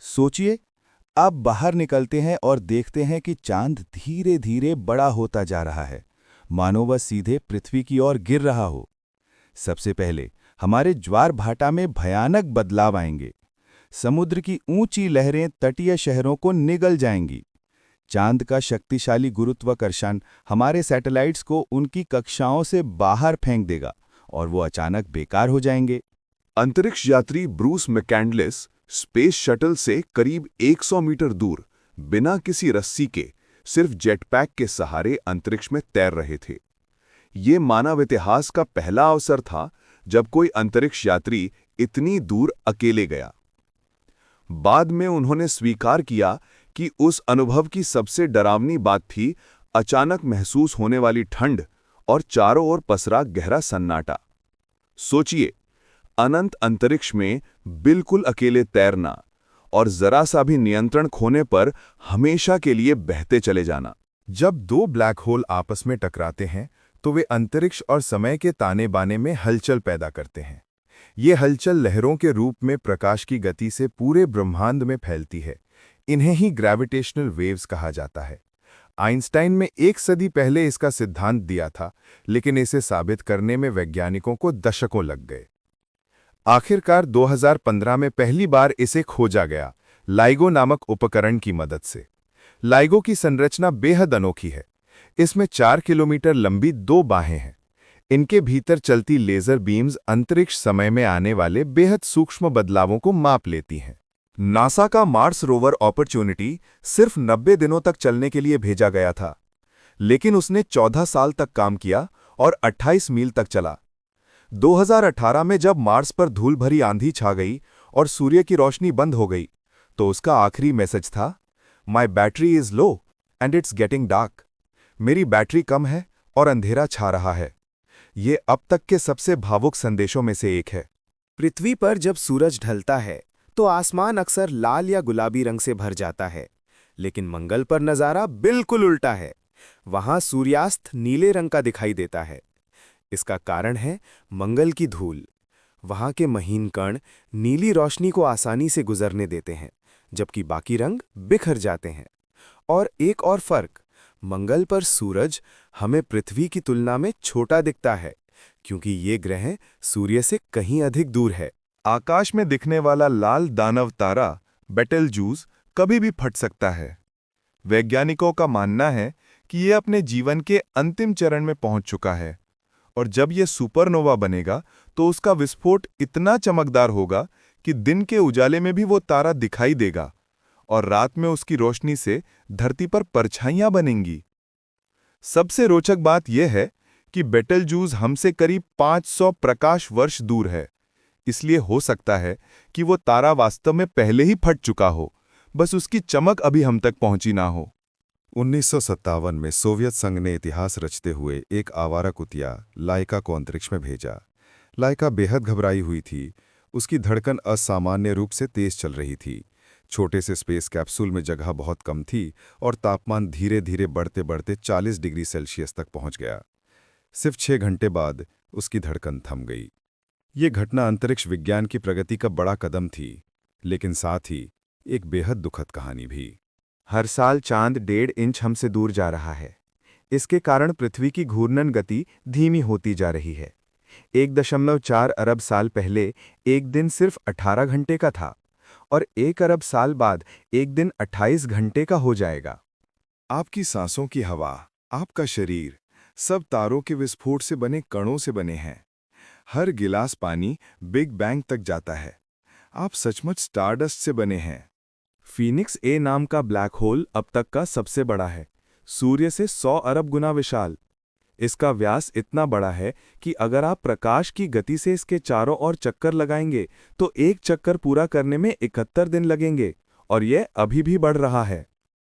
सोचिए, आप बाहर निकलते हैं और देखते हैं कि चांद धीरे धीरे बड़ा होता जा रहा है, मानो वह सीधे पृथ्वी की ओर गिर रहा हो। सबसे पहले हमारे ज्वार भाटा में भयानक बदलाव आएंगे। समुद्र की ऊंची लहरें तटीय शहरों को निगल जाएंगी। चांद का शक्तिशाली गुरुत्वाकर्षण हमारे सैटेलाइट्स को उनकी कक्षाओं से बाहर फेंक देगा और वो अचानक बेकार हो जाएंगे। अंतरिक्ष यात्री ब्रूस मैककैंडलिस स्पेस शटल से करीब 100 मीटर दूर बिना किसी रस्सी के सिर्फ जेटपैक के सहारे अंतरिक्ष में तैर रहे थे। ये मानव इतिहास का पहला अवसर था जब कोई अंतरिक्ष यात्री इतनी दूर अकेले गया। बाद में उन्होंने स्वीकार किया कि उस अनुभव की सबसे डरावनी बात थी अचानक महसूस होने वाली ठंड और चारों ओर पसरा गहरा सन्नाटा। सोचिए, अनंत अंतरिक्ष में बिल्कुल अकेले तैरना और जरा सा भी नियंत्रण खोने पर हमेशा के लिए बहते चले जाना। जब दो ब्लैक होल आपस में टकराते हैं तो वे अंतरिक्ष और समय के ताने बाने में हलचल पैदा करते हैं। ये हलचल लहरों के रूप में प्रकाश की गति से पूरे ब्रह्मांड में फैलती है। इन्हें ही ग्रेविटेशनल वेव्स कहा जाता है। आइंस्टाइन ने 1 सदी पहले इसका सिद्धांत दिया था, लेकिन इसे साबित करने में वैज्ञानिकों को दशकों लग गए। आखिरकार 2015 में पहली बार इसे खोजा गया, लाइगो नामक उपकरण की मदद से। लाइगो की संरचना बेहद अनोखी है। इसमें 4 किलोमीटर लंबी 2 बाहें हैं। इनके भीतर चलती लेजर बीम्स अंतरिक्ष समय में आने वाले बेहद सूक्ष्म बदलावों को माप लेती हैं। नासा का मार्स रोवर अपॉर्चुनिटी सिर्फ 90 दिनों तक चलने के लिए भेजा गया था, लेकिन उसने 14 साल तक काम किया और 28 मील तक चला। 2018 में जब मार्स पर धूल भरी आंधी छा गई और सूर्य की रोशनी बंद हो गई, तो उसका आखिरी मैसेज था, my battery is low and it's getting dark. मेरी बैटरी कम है और अंधेरा छा रहा है। ये अब तक के सबसे भावुक संदेशों में से एक है। पृथ्वी पर जब सूरज ढलता है तो आसमान अक्सर लाल या गुलाबी रंग से भर जाता है, लेकिन मंगल पर नज़ारा बिल्कुल उल्टा है। वहां सूर्यास्त नीले रंग का दिखाई देता है। इसका कारण है मंगल की धूल। वहां के महीन कण नीली रोशनी को आसानी से गुजरने देते हैं, जबकि बाकी रंग बिखर जाते हैं। और एक और फर्क, मंगल पर सूरज हमें पृथ्वी की तुलना में छोटा दिखता है, क्योंकि ये ग्रह सूर्य से कहीं अधिक दूर है। आकाश में दिखने वाला लाल दानव तारा बेटलजूस कभी भी फट सकता है। वैज्ञानिकों का मानना है कि यह अपने जीवन के अंतिम चरण में पहुंच चुका है, और जब यह सुपरनोवा बनेगा तो उसका विस्फोट इतना चमकदार होगा कि दिन के उजाले में भी वो तारा दिखाई देगा और रात में उसकी रोशनी से धरती पर परछाइयां बनेंगी। सबसे रोचक बात यह है कि बेटलजूस हमसे करीब 500 प्रकाश वर्ष दूर है। इसलिए हो सकता है कि वो तारा वास्तव में पहले ही फट चुका हो, बस उसकी चमक अभी हम तक पहुंची ना हो। 1957 में सोवियत संघ ने इतिहास रचते हुए एक आवारा कुतिया लाइका को अंतरिक्ष में भेजा। लाइका बेहद घबराई हुई थी। उसकी धड़कन असामान्य रूप से तेज चल रही थी। छोटे से स्पेस कैप्सूल में जगह बहुत कम थी और तापमान धीरे धीरे बढ़ते बढ़ते 40 डिग्री सेल्सियस तक पहुंच गया। सिर्फ 6 घंटे बाद उसकी धड़कन थम गई। ये घटना अंतरिक्ष विज्ञान की प्रगति का बड़ा कदम थी, लेकिन साथ ही एक बेहद दुखद कहानी भी। हर साल चांद 1.5 इंच हमसे दूर जा रहा है। इसके कारण पृथ्वी की घूर्णन गति धीमी होती जा रही है। 1.4 अरब साल पहले एक दिन सिर्फ 18 घंटे का था, और 1 अरब साल बाद एक दिन 28 घंटे का हो जाएगा। आपकी सांसों की हवा, आपका शरीर, सब तारों के विस्फोट से बने कणों से बने हैं। हर गिलास पानी बिग बैंग तक जाता है। आप सचमुच स्टारडस्ट से बने हैं। फीनिक्स ए नाम का ब्लैक होल अब तक का सबसे बड़ा है, सूर्य से 100 अरब गुना विशाल। इसका व्यास इतना बड़ा है कि अगर आप प्रकाश की गति से इसके चारों ओर चक्कर लगाएंगे तो एक चक्कर पूरा करने में 71 दिन लगेंगे, और यह अभी भी बढ़ रहा है।